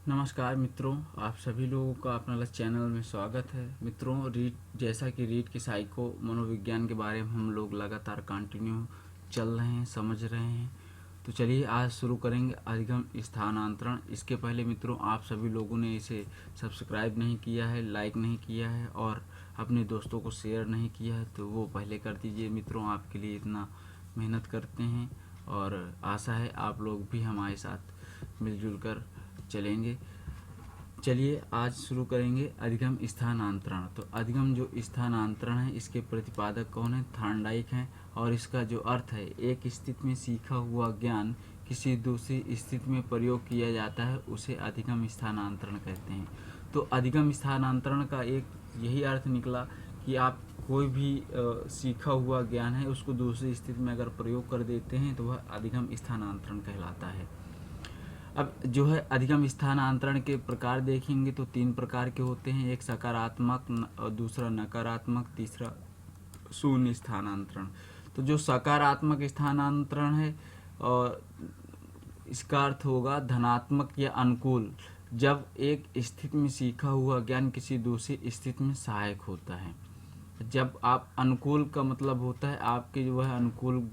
नमस्कार मित्रों, आप सभी लोगों का अपना चैनल में स्वागत है। मित्रों, जैसा कि रीढ़ की साइको मनोविज्ञान के बारे में हम लोग लगातार कंटिन्यू चल रहे हैं, समझ रहे हैं। तो चलिए आज शुरू करेंगे अधिगम स्थानांतरण। इसके पहले मित्रों, आप सभी लोगों ने इसे सब्सक्राइब नहीं किया है, लाइक नहीं किया है और अपने दोस्तों को शेयर नहीं किया है तो वो पहले कर दीजिए। मित्रों, आपके लिए इतना मेहनत करते हैं और आशा है आप लोग भी हमारे साथ मिलजुल कर चलेंगे। चलिए आज शुरू करेंगे अधिगम स्थानांतरण। तो अधिगम जो स्थानांतरण है, इसके प्रतिपादक कौन है? थॉर्नडाइक हैं। और इसका जो अर्थ है, एक स्थिति में सीखा हुआ ज्ञान किसी दूसरी स्थिति में प्रयोग किया जाता है, उसे अधिगम स्थानांतरण कहते हैं। तो अधिगम स्थानांतरण का एक यही अर्थ निकला कि आप कोई भी सीखा हुआ ज्ञान है उसको दूसरी स्थिति में अगर प्रयोग कर देते हैं तो वह अधिगम स्थानांतरण कहलाता है। अब जो है अधिगम स्थानांतरण के प्रकार देखेंगे तो 3 प्रकार के होते हैं। एक सकारात्मक और दूसरा नकारात्मक, तीसरा शून्य स्थानांतरण। तो जो सकारात्मक स्थानांतरण है और इसका अर्थ होगा धनात्मक या अनुकूल, जब एक स्थिति में सीखा हुआ ज्ञान किसी दूसरी स्थिति में सहायक होता है। जब आप अनुकूल का मतलब होता है आपके जो है अनुकूल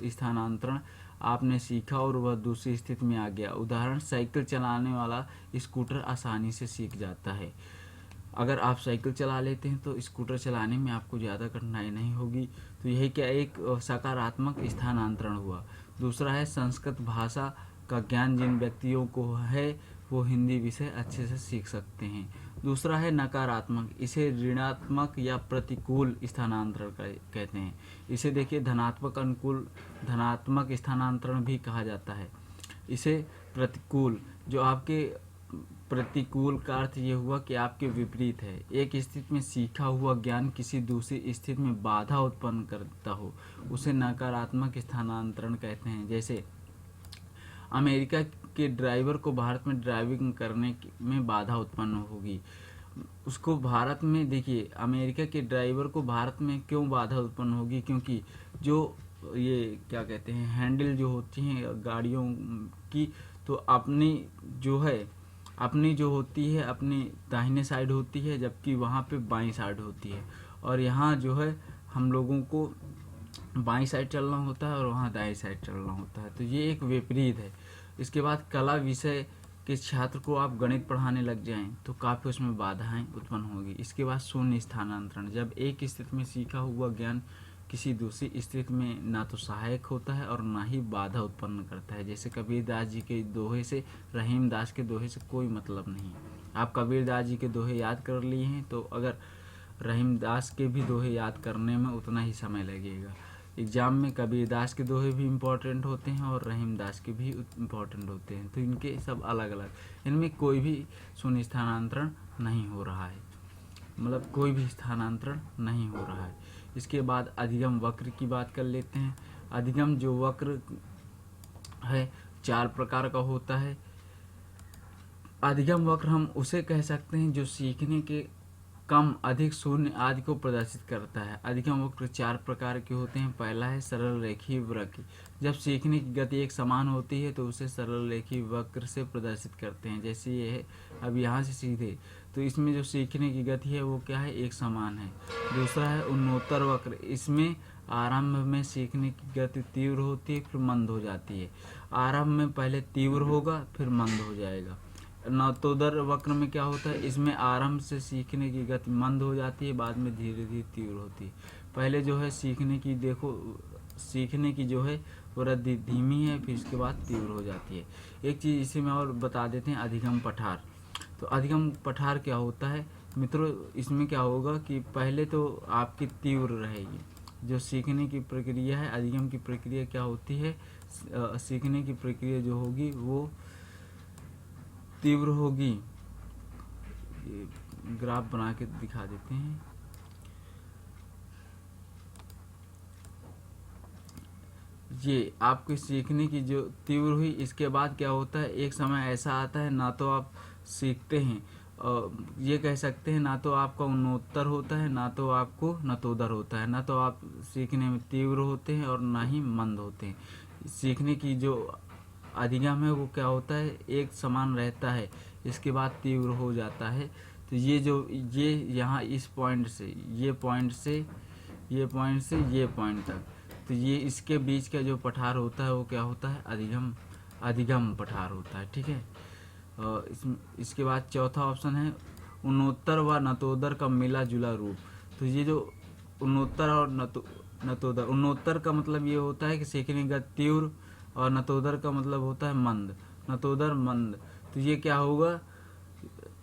स्थानांतरण आपने सीखा और वह दूसरी स्थिति में आ गया। उदाहरण, साइकिल चलाने वाला स्कूटर आसानी से सीख जाता है। अगर आप साइकिल चला लेते हैं तो स्कूटर चलाने में आपको ज़्यादा कठिनाई नहीं होगी। तो यही क्या एक सकारात्मक स्थानांतरण हुआ। दूसरा है संस्कृत भाषा का ज्ञान जिन व्यक्तियों को है वो हिंदी विषय अच्छे से सीख सकते हैं। दूसरा है नकारात्मक, इसे ऋणात्मक या प्रतिकूल स्थानांतरण कहते हैं। इसे देखिए धनात्मक अनुकूल धनात्मक स्थानांतरण भी कहा जाता है। इसे प्रतिकूल, जो आपके प्रतिकूल का अर्थ ये हुआ कि आपके विपरीत है। एक स्थिति में सीखा हुआ ज्ञान किसी दूसरी स्थिति में बाधा उत्पन्न करता हो, उसे नकारात्मक स्थानांतरण कहते हैं। जैसे अमेरिका के ड्राइवर को भारत में ड्राइविंग करने में बाधा उत्पन्न होगी। उसको भारत में देखिए, अमेरिका के ड्राइवर को भारत में क्यों बाधा उत्पन्न होगी? क्योंकि जो ये क्या कहते हैं हैंडल जो होती हैं गाड़ियों की, तो अपनी जो होती है अपनी दाहिने साइड होती है, जबकि वहाँ पे बाईं साइड होती है। और यहाँ जो है हम लोगों को बाईं साइड चलना होता है और वहाँ दाईं साइड चलना होता है। तो ये एक विपरीत है। इसके बाद कला विषय के छात्र को आप गणित पढ़ाने लग जाएं तो काफ़ी उसमें बाधाएं उत्पन्न होगी। इसके बाद शून्य स्थानांतरण, जब एक स्थिति में सीखा हुआ ज्ञान किसी दूसरी स्थिति में ना तो सहायक होता है और ना ही बाधा उत्पन्न करता है। जैसे कबीरदास जी के दोहे से रहीमदास के दोहे से कोई मतलब नहीं। आप कबीरदास जी के दोहे याद कर लिए हैं तो अगर रहीमदास के भी दोहे याद करने में उतना ही समय लगेगा। एग्ज़ाम में कबीरदास के दोहे भी इम्पोर्टेंट होते हैं और रहीमदास के भी इम्पोर्टेंट होते हैं। तो इनके सब अलग अलग, इनमें कोई भी शून्य स्थानांतरण नहीं हो रहा है, मतलब कोई भी स्थानांतरण नहीं हो रहा है। इसके बाद अधिगम वक्र की बात कर लेते हैं। अधिगम जो वक्र है 4 प्रकार का होता है। अधिगम वक्र हम उसे कह सकते हैं जो सीखने के कम, अधिक, शून्य आदि को प्रदर्शित करता है। अधिगम वक्र 4 प्रकार के होते हैं। पहला है सरल रेखीय वक्र। जब सीखने की गति एक समान होती है तो उसे सरल रेखीय वक्र से प्रदर्शित करते हैं। जैसे ये है अब यहाँ से सीधे, तो इसमें जो सीखने की गति है वो क्या है, एक समान है। दूसरा है उन्नोत्तर वक्र। इसमें आरंभ में सीखने की गति तीव्र होती है फिर मंद हो जाती है। आरंभ में पहले तीव्र होगा फिर मंद हो जाएगा। नवोत्तर वक्र में क्या होता है, इसमें आरंभ से सीखने की गति मंद हो जाती है, बाद में धीरे धीरे तीव्र होती है। पहले जो है सीखने की जो है वृद्धि धीमी है, फिर इसके बाद तीव्र हो जाती है। एक चीज़ इसी में और बता देते हैं, अधिगम पठार। तो अधिगम पठार क्या होता है मित्रों, इसमें क्या होगा कि पहले तो आपकी तीव्र रहेगी जो सीखने की प्रक्रिया है। अधिगम की प्रक्रिया क्या होती है, सीखने की प्रक्रिया जो होगी वो तीव्र होगी। ये ग्राफ बना के दिखा देते हैं। ये आपके सीखने की जो तीव्र हुई, इसके बाद क्या होता है, एक समय ऐसा आता है ना तो आप सीखते हैं, ये कह सकते हैं ना तो आपका उन्नोत्तर होता है ना तो आपको नतोदर होता है। ना तो आप सीखने में तीव्र होते हैं और ना ही मंद होते हैं। सीखने की जो अधिगम है वो क्या होता है, एक समान रहता है, इसके बाद तीव्र हो जाता है। तो ये यहाँ इस पॉइंट से ये पॉइंट से ये पॉइंट से ये पॉइंट तक, तो ये इसके बीच का जो पठार होता है वो क्या होता है, अधिगम अधिगम पठार होता है। ठीक है। इसके बाद चौथा ऑप्शन है उन्नोत्तर व नतोदर का मिला जुला रूप। तो ये जो उन्नोत्तर और नतोदर, उन्नोत्तर का मतलब ये होता है कि सीखने का तीव्र, और नतोदर का मतलब होता है मंद, नतोदर मंद। तो ये क्या होगा,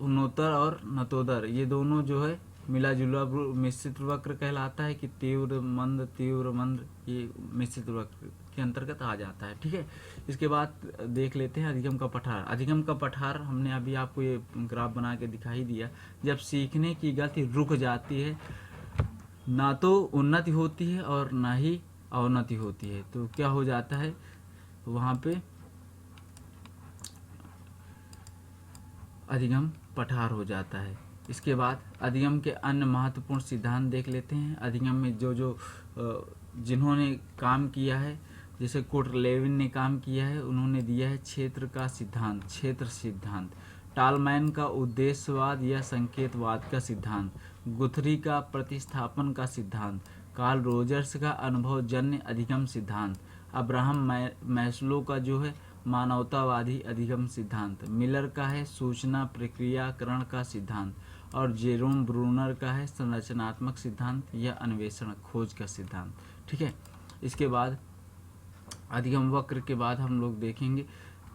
उन्नोत्तर और नतोदर ये दोनों जो है मिला जुला मिश्रित वक्र कहलाता है कि तीव्र मंद ये मिश्रित वक्र के अंतर्गत आ जाता है। ठीक है। इसके बाद देख लेते हैं अधिगम का पठार। अधिगम का पठार हमने अभी आपको ये ग्राफ बना के दिखाई दिया। जब सीखने की गति रुक जाती है, ना तो उन्नति होती है और ना ही अवनति होती है, तो क्या हो जाता है वहाँ पे अधिगम पठार हो जाता है। इसके बाद अधिगम के अन्य महत्वपूर्ण सिद्धांत देख लेते हैं। अधिगम में जो जिन्होंने काम किया है, जैसे कोटलेविन ने काम किया है, उन्होंने दिया है क्षेत्र का सिद्धांत, क्षेत्र सिद्धांत। टालमैन का उद्देश्यवाद या संकेतवाद का सिद्धांत, गुथरी का प्रतिस्थापन का सिद्धांत, कार्ल रोजर्स का अनुभवजन्य अधिगम सिद्धांत, अब्राहम मैस्लो का जो है मानवतावादी अधिगम सिद्धांत, मिलर का है सूचना प्रक्रियाकरण का सिद्धांत, और जेरोम ब्रूनर का है संरचनात्मक सिद्धांत या अन्वेषण खोज का सिद्धांत। ठीक है। इसके बाद अधिगम वक्र के बाद हम लोग देखेंगे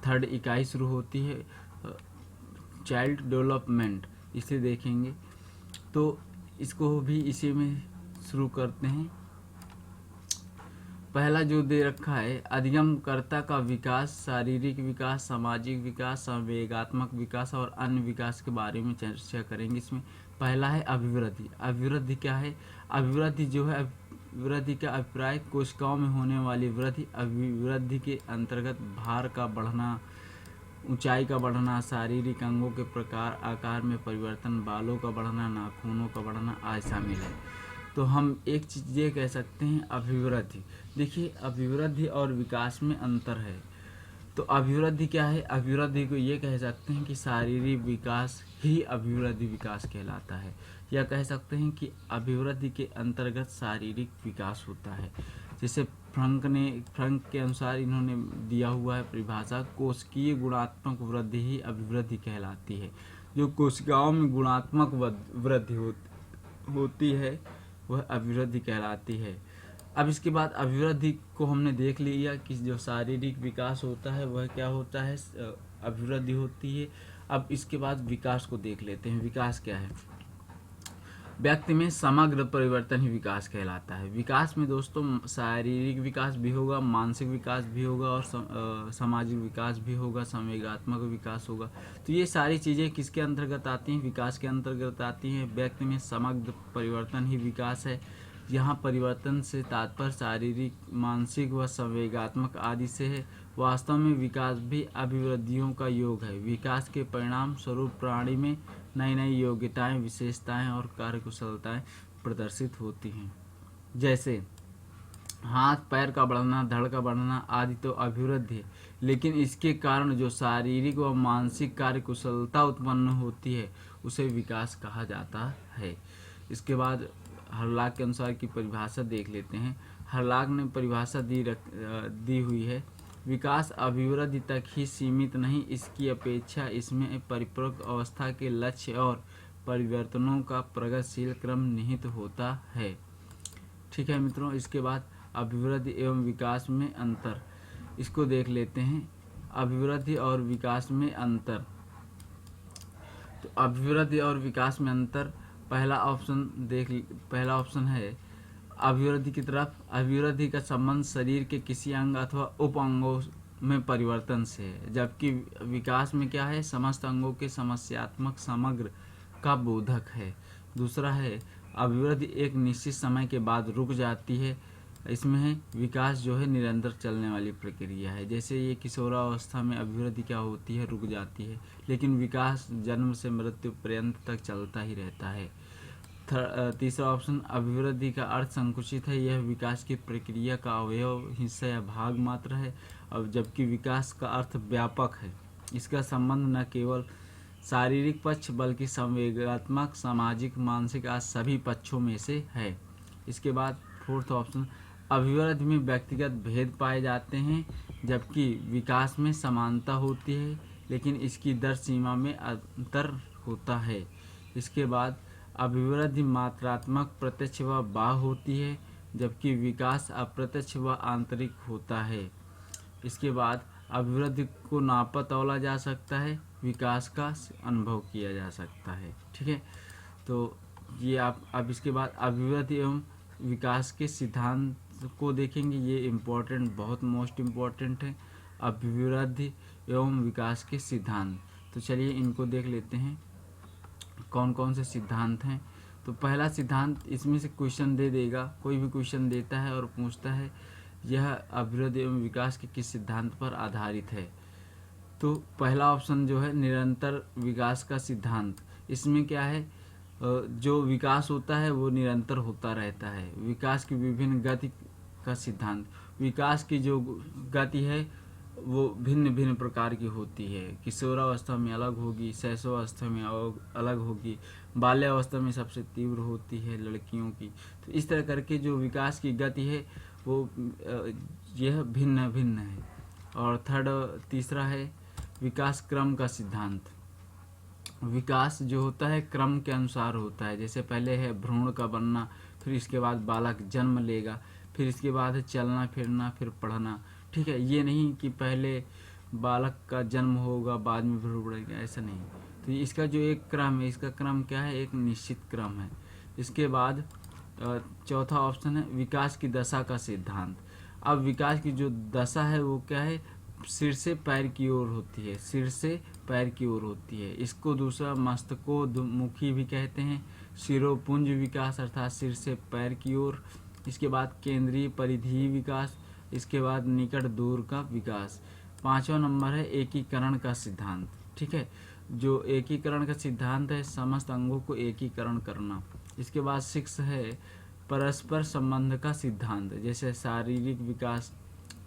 थर्ड इकाई शुरू होती है चाइल्ड डेवलपमेंट, इसे देखेंगे। तो इसको भी इसी में शुरू करते हैं। पहला जो दे रखा है अधिगमकर्ता का विकास, शारीरिक विकास, सामाजिक विकास, संवेगात्मक विकास और अन्य विकास के बारे में चर्चा करेंगे। इसमें पहला है अभिवृद्धि। अभिवृद्धि क्या है, अभिवृद्धि जो है, अभिवृद्धि का अभिप्राय कोशिकाओं में होने वाली वृद्धि। अभिवृद्धि के अंतर्गत भार का बढ़ना, ऊंचाई का बढ़ना, शारीरिक अंगों के प्रकार आकार में परिवर्तन, बालों का बढ़ना, नाखूनों का बढ़ना आदि शामिल है। तो हम एक चीज़ ये कह सकते हैं अभिवृद्धि। देखिए अभिवृद्धि और विकास में अंतर है। तो अभिवृद्धि क्या है, अभिवृद्धि को ये कह सकते हैं कि शारीरिक विकास ही अभिवृद्धि विकास कहलाता है, या कह सकते हैं कि अभिवृद्धि के अंतर्गत शारीरिक विकास होता है। जैसे फ्रंक के अनुसार इन्होंने दिया हुआ है परिभाषा, कोशिकीय गुणात्मक वृद्धि ही अभिवृद्धि कहलाती है। जो कोशिकाओं में गुणात्मक वृद्धि होती है वह अभिवृद्धि कहलाती है। अब इसके बाद अभिवृद्धि को हमने देख लिया कि जो शारीरिक विकास होता है वह क्या होता है, अभिवृद्धि होती है। अब इसके बाद विकास को देख लेते हैं। विकास क्या है, व्यक्ति में समग्र परिवर्तन ही विकास कहलाता है। विकास में दोस्तों शारीरिक विकास भी होगा, मानसिक विकास भी होगा और सामाजिक विकास भी होगा, संवेगात्मक विकास होगा। तो ये सारी चीज़ें किसके अंतर्गत आती हैं, विकास के अंतर्गत आती हैं। व्यक्ति में समग्र परिवर्तन ही विकास है। यहाँ परिवर्तन से तात्पर्य शारीरिक, मानसिक व संवेगात्मक आदि से है। वास्तव में विकास भी अभिवृद्धियों का योग है। विकास के परिणाम स्वरूप प्राणी में नई नई योग्यताएं, विशेषताएं और कार्यकुशलताएं प्रदर्शित होती हैं। जैसे हाथ पैर का बढ़ना, धड़ का बढ़ना आदि तो अभिवृद्धि है, लेकिन इसके कारण जो शारीरिक व मानसिक कार्यकुशलता उत्पन्न होती है उसे विकास कहा जाता है। इसके बाद हर्लाक के अनुसार की परिभाषा देख लेते हैं। हर्लाक ने परिभाषा दी हुई है, विकास अभिवृद्धि तक ही सीमित नहीं, इसकी अपेक्षा इसमें परिपक्व अवस्था के लक्ष्य और परिवर्तनों का प्रगतिशील क्रम निहित होता है। ठीक है मित्रों। इसके बाद अभिवृद्धि एवं विकास में अंतर, इसको देख लेते हैं। अभिवृद्धि और विकास में अंतर, तो अभिवृद्धि और विकास में अंतर, पहला ऑप्शन है अभिवृद्धि की तरफ। अभिवृद्धि का संबंध शरीर के किसी अंग अथवा उप अंगों में परिवर्तन से है, जबकि विकास में क्या है, समस्त अंगों के समस्यात्मक समग्र का बोधक है। दूसरा है अभिवृद्धि एक निश्चित समय के बाद रुक जाती है। इसमें है विकास जो है निरंतर चलने वाली प्रक्रिया है। जैसे ये किशोरावस्था में अभिवृद्धि क्या होती है, रुक जाती है, लेकिन विकास जन्म से मृत्यु पर्यंत तक चलता ही रहता है। तीसरा ऑप्शन अभिवृद्धि का अर्थ संकुचित है, यह विकास की प्रक्रिया का अवयव, हिस्सा या भाग मात्र है। अब जबकि विकास का अर्थ व्यापक है, इसका संबंध न केवल शारीरिक पक्ष बल्कि संवेगात्मक, सामाजिक, मानसिक आदि सभी पक्षों में से है। इसके बाद फोर्थ ऑप्शन अभिवृद्धि में व्यक्तिगत भेद पाए जाते हैं, जबकि विकास में समानता होती है लेकिन इसकी दर सीमा में अंतर होता है। इसके बाद अभिवृद्धि मात्रात्मक, प्रत्यक्ष व बाह्य होती है, जबकि विकास अप्रत्यक्ष व आंतरिक होता है। इसके बाद अभिवृद्धि को नापा तौला जा सकता है, विकास का अनुभव किया जा सकता है। ठीक है, तो ये आप अब इसके बाद अभिवृद्धि एवं विकास के सिद्धांत को देखेंगे। ये इम्पोर्टेंट, बहुत मोस्ट इम्पोर्टेंट है, अभिवृद्धि एवं विकास के सिद्धांत। तो चलिए इनको देख लेते हैं कौन कौन से सिद्धांत हैं। तो पहला सिद्धांत, इसमें से क्वेश्चन दे देगा, कोई भी क्वेश्चन देता है और पूछता है यह अभिवृद्धि एवं विकास के किस सिद्धांत पर आधारित है। तो पहला ऑप्शन जो है निरंतर विकास का सिद्धांत। इसमें क्या है, जो विकास होता है वो निरंतर होता रहता है। विकास की विभिन्न गति का सिद्धांत, विकास की जो गति है वो भिन्न भिन्न प्रकार की होती है। किशोरावस्था में अलग होगी, शैशवावस्था में अलग होगी, बाल्यावस्था में सबसे तीव्र होती है लड़कियों की। तो इस तरह करके जो विकास की गति है वो यह भिन्न भिन्न है। और तीसरा है विकास क्रम का सिद्धांत। विकास जो होता है क्रम के अनुसार होता है। जैसे पहले है भ्रूण का बनना, फिर इसके बाद बालक जन्म लेगा, फिर इसके बाद है चलना फिरना, फिर पढ़ना। ठीक है, ये नहीं कि पहले बालक का जन्म होगा बाद में भ्रूण बढ़ेगा, ऐसा नहीं। तो इसका जो एक क्रम है, इसका क्रम क्या है, एक निश्चित क्रम है। इसके बाद चौथा ऑप्शन है विकास की दशा का सिद्धांत। अब विकास की जो दशा है वो क्या है, सिर से पैर की ओर होती है, सिर से पैर की ओर होती है। इसको दूसरा मस्तकोन्मुखी भी कहते हैं। शिरोपुंज विकास अर्थात सिर से पैर की ओर। इसके बाद केंद्रीय परिधीय विकास। इसके बाद निकट दूर का विकास। पांचवा नंबर है एकीकरण का सिद्धांत। ठीक है, जो एकीकरण का सिद्धांत है समस्त अंगों को एकीकरण करना। इसके बाद 6 है परस्पर संबंध का सिद्धांत। जैसे शारीरिक विकास,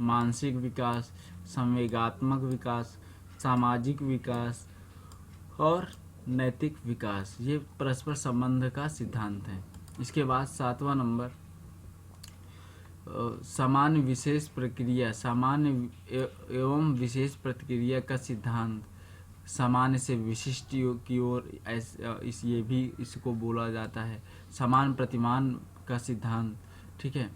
मानसिक विकास, संवेगात्मक विकास, सामाजिक विकास और नैतिक विकास, ये परस्पर संबंध का सिद्धांत है। इसके बाद 7वां नंबर सामान्य विशेष प्रक्रिया, सामान्य एवं विशेष प्रक्रिया का सिद्धांत। सामान्य से विशिष्ट की ओर ये भी इसको बोला जाता है। समान प्रतिमान का सिद्धांत। ठीक है,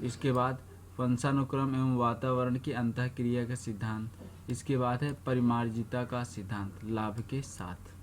इसके बाद वंशानुक्रम एवं वातावरण की अंतःक्रिया का सिद्धांत। इसके बाद है परिमार्जिता का सिद्धांत, लाभ के साथ।